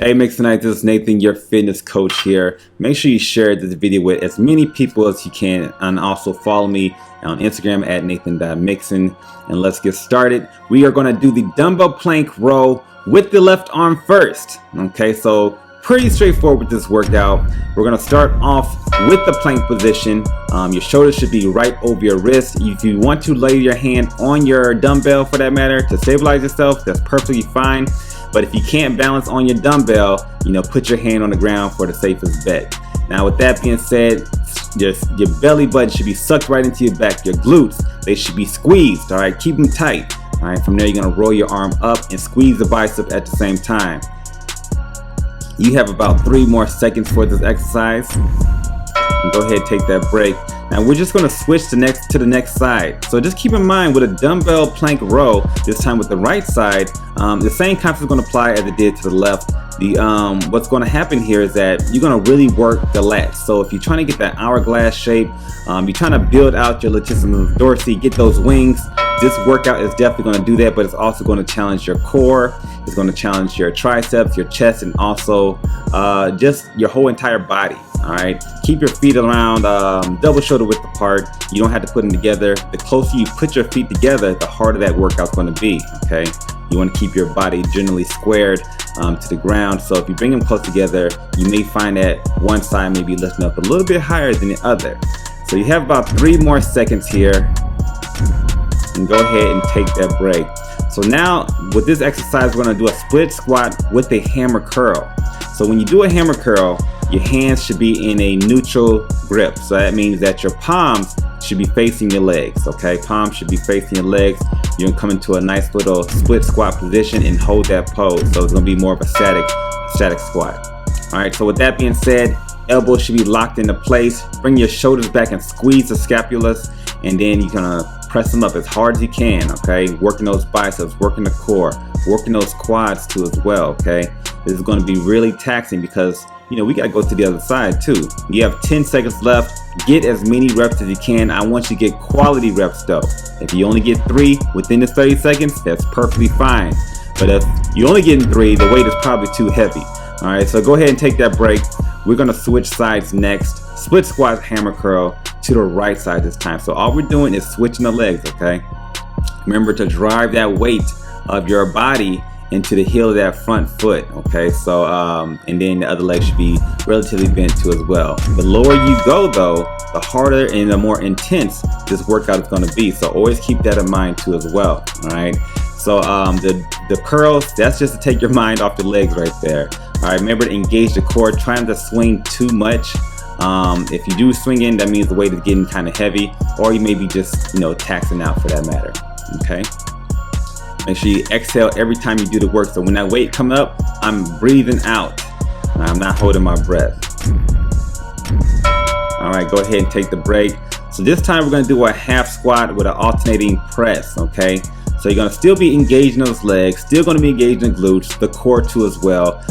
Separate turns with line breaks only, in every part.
Hey Mixonite, this is Nathan, your fitness coach here. Make sure you share this video with as many people as you can, and also follow me on Instagram at Nathen.Mixon. And let's get started. We are going to do the dumbbell plank row with the left arm first. Okay, so pretty straightforward with this workout. We're going to start off with the plank position. Your shoulders should be right over your wrist. If you want to lay your hand on your dumbbell, for that matter, to stabilize yourself, that's perfectly fine. But if you can't balance on your dumbbell, put your hand on the ground for the safest bet. Now, with that being said, your belly button should be sucked right into your back. Your glutes, they should be squeezed. All right, keep them tight. All right, from there, you're gonna roll your arm up and squeeze the bicep at the same time. You have about 3 more seconds for this exercise. And go ahead and take that break. Now we're just going to switch to the next side. So just keep in mind, with a dumbbell plank row, this time with the right side, the same concept is going to apply as it did to the left. What's going to happen here is that you're going to really work the lats. So if you're trying to get that hourglass shape, you're trying to build out your latissimus dorsi, get those wings, this workout is definitely going to do that, but it's also going to challenge your core. It's going to challenge your triceps, your chest, and also just your whole entire body. All right, keep your feet around double shoulder width apart. You don't have to put them together. The closer you put your feet together, the harder that workout's going to be. Okay, you want to keep your body generally squared to the ground. So if you bring them close together, you may find that one side may be lifting up a little bit higher than the other. So you have about 3 more seconds here, and go ahead and take that break. So now with this exercise, we're going to do a split squat with a hammer curl. So when you do a hammer curl, your hands should be in a neutral grip. So that means that your palms should be facing your legs. Okay, palms should be facing your legs. You're gonna come into a nice little split squat position and hold that pose. So it's gonna be more of a static squat. All right, so with that being said, elbows should be locked into place. Bring your shoulders back and squeeze the scapulas, and then you're gonna press them up as hard as you can. Okay, working those biceps, working the core, working those quads too as well. Okay, this is going to be really taxing because we got to go to the other side too. You have 10 seconds left. Get as many reps as you can. I want you to get quality reps though. If you only get 3 within the 30 seconds, that's perfectly fine. But if you're only getting 3, the weight is probably too heavy. All right, so go ahead and take that break. We're going to switch sides next. Split squat, hammer curl to the right side this time. So all we're doing is switching the legs, okay? Remember to drive that weight of your body into the heel of that front foot, okay? So and then the other leg should be relatively bent too as well. The lower you go though, the harder and the more intense this workout is going to be. So always keep that in mind too as well. All right, so the curls, that's just to take your mind off the legs right there. All right, remember to engage the core. Try not to swing too much. If you do swing in, that means the weight is getting kind of heavy, or you may be just taxing out for that matter. Okay, make sure you exhale every time you do the work. So when that weight come up, I'm breathing out. I'm not holding my breath. All right, go ahead and take the break. So this time we're going to do a half squat with an alternating press. Okay, so you're going to still be engaging those legs, still going to be engaging the glutes, the core too as well.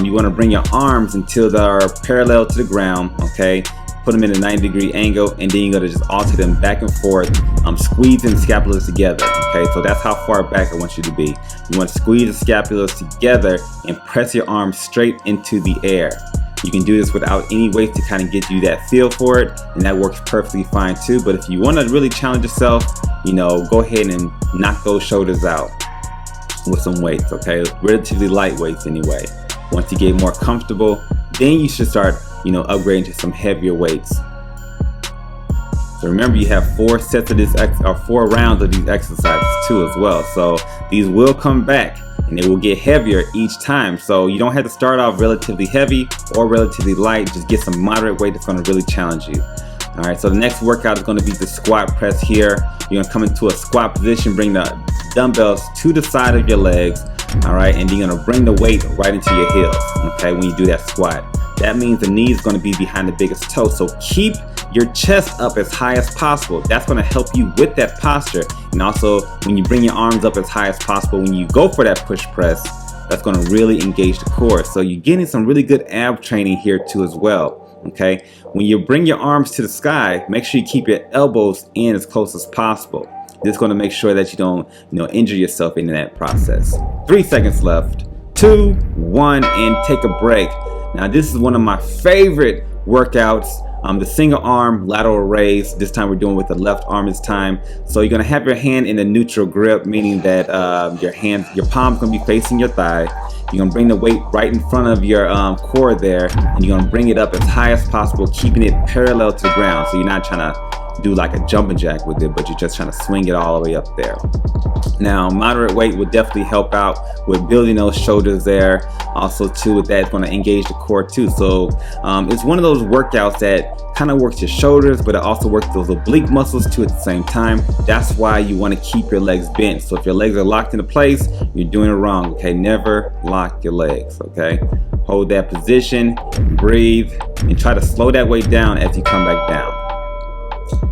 You want to bring your arms until they are parallel to the ground. Okay, put them in a 90-degree angle, and then you're going to just alter them back and forth, squeezing the scapulas together. Okay, so that's how far back I want you to be. You want to squeeze the scapulas together and press your arms straight into the air. You can do this without any weight to kind of get you that feel for it, and that works perfectly fine too. But if you want to really challenge yourself, go ahead and knock those shoulders out with some weights. Okay, relatively light weights anyway. Once you get more comfortable, then you should start upgrading to some heavier weights. So remember, you have 4 sets of this or 4 rounds of these exercises too as well. So these will come back and they will get heavier each time. So you don't have to start off relatively heavy or relatively light. Just get some moderate weight that's going to really challenge you. All right, so the next workout is going to be the squat press here. You're going to come into a squat position, bring the dumbbells to the side of your legs. All right, and you're going to bring the weight right into your heels. Okay, when you do that squat, that means the knee is going to be behind the biggest toe. So keep your chest up as high as possible. That's going to help you with that posture. And also, when you bring your arms up as high as possible, when you go for that push press, that's going to really engage the core. So you're getting some really good ab training here too as well. Okay, when you bring your arms to the sky, make sure you keep your elbows in as close as possible. This is going to make sure that you don't injure yourself in that process. 3 seconds left. 2, 1, and take a break. Now this is one of my favorite workouts, the single arm lateral raise. This time we're doing with the left arm this time. So you're gonna have your hand in a neutral grip, meaning that your palm's gonna be facing your thigh. You're gonna bring the weight right in front of your core there, and you're gonna bring it up as high as possible, keeping it parallel to the ground. So you're not trying to do like a jumping jack with it, but you're just trying to swing it all the way up there. Now moderate weight would definitely help out with building those shoulders there. Also too, with that, it's going to engage the core too. So it's one of those workouts that kind of works your shoulders, but it also works those oblique muscles too at the same time. That's why you want to keep your legs bent. So if your legs are locked into place, you're doing it wrong. Okay, never lock your legs. Okay, hold that position, breathe, and try to slow that weight down as you come back down.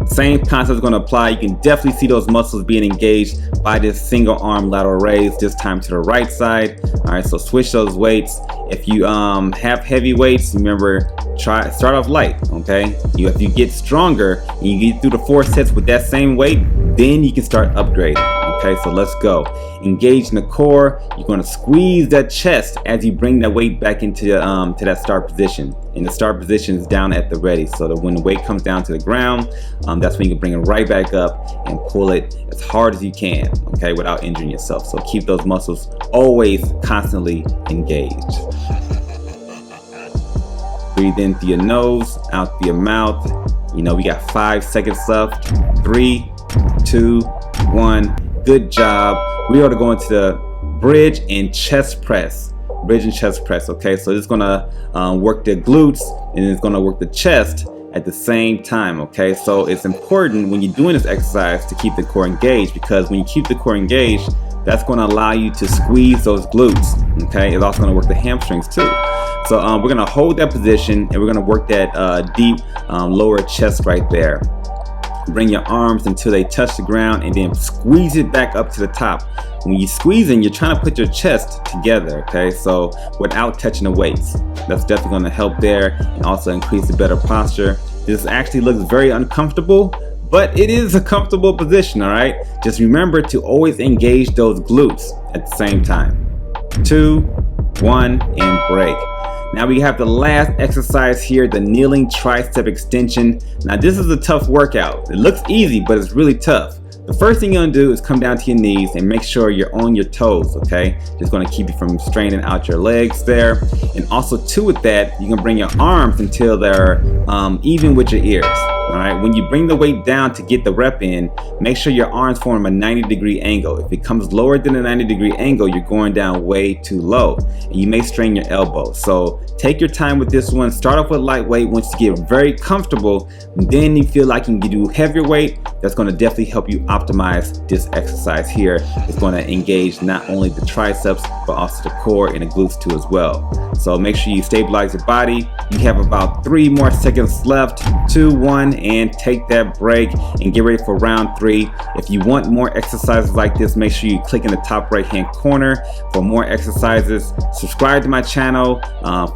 Same concept is going to apply. You can definitely see those muscles being engaged by this single arm lateral raise, this time to the right side. All right, so switch those weights. If you have heavy weights, remember, start off light. Okay, if you get stronger and you get through the 4 sets with that same weight, then you can start upgrading. Okay, so let's go. Engage in the core. You're going to squeeze that chest as you bring that weight back into to that start position. And the start position is down at the ready, so that when the weight comes down to the ground, that's when you can bring it right back up and pull it as hard as you can, okay, without injuring yourself. So keep those muscles always constantly engaged. Breathe in through your nose, out through your mouth. You know, we got 5 seconds left. 3, 2, 1. Good job. We are to go into the bridge and chest press. Bridge and chest press. Okay, so it's gonna work the glutes and it's gonna work the chest at the same time. Okay, so it's important when you're doing this exercise to keep the core engaged, because when you keep the core engaged, that's going to allow you to squeeze those glutes. Okay, it's also going to work the hamstrings too. So we're going to hold that position and we're going to work that deep lower chest right there. Bring your arms until they touch the ground and then squeeze it back up to the top. When you're squeezing, you're trying to put your chest together, okay? So without touching the weights. That's definitely going to help there and also increase the better posture. This actually looks very uncomfortable, but it is a comfortable position, all right? Just remember to always engage those glutes at the same time. 2, 1, and break. Now we have the last exercise here, the kneeling tricep extension. Now this is a tough workout. It looks easy, but it's really tough. The first thing you're gonna do is come down to your knees and make sure you're on your toes, okay? Just gonna keep you from straining out your legs there. And also too with that, you can bring your arms until they're even with your ears. All right, when you bring the weight down to get the rep in, make sure your arms form a 90-degree angle. If it comes lower than a 90-degree angle, you're going down way too low and you may strain your elbow. So take your time with this one. Start off with lightweight. Once you get very comfortable, then you feel like you can do heavier weight. That's going to definitely help you optimize this exercise here. It's going to engage not only the triceps, but also the core and the glutes too as well. So make sure you stabilize your body. You have about 3 more seconds left. 2, 1, and take that break and get ready for round 3. If you want more exercises like this, make sure you click in the top right hand corner for more exercises. Subscribe to my channel.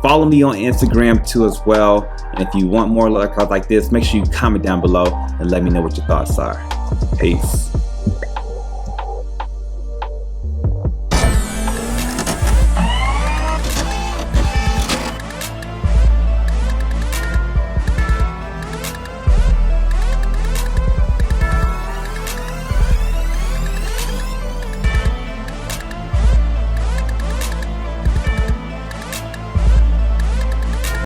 Follow me on Instagram too as well. And if you want more workouts like this, make sure you comment down below and let me know what your thoughts are. Peace.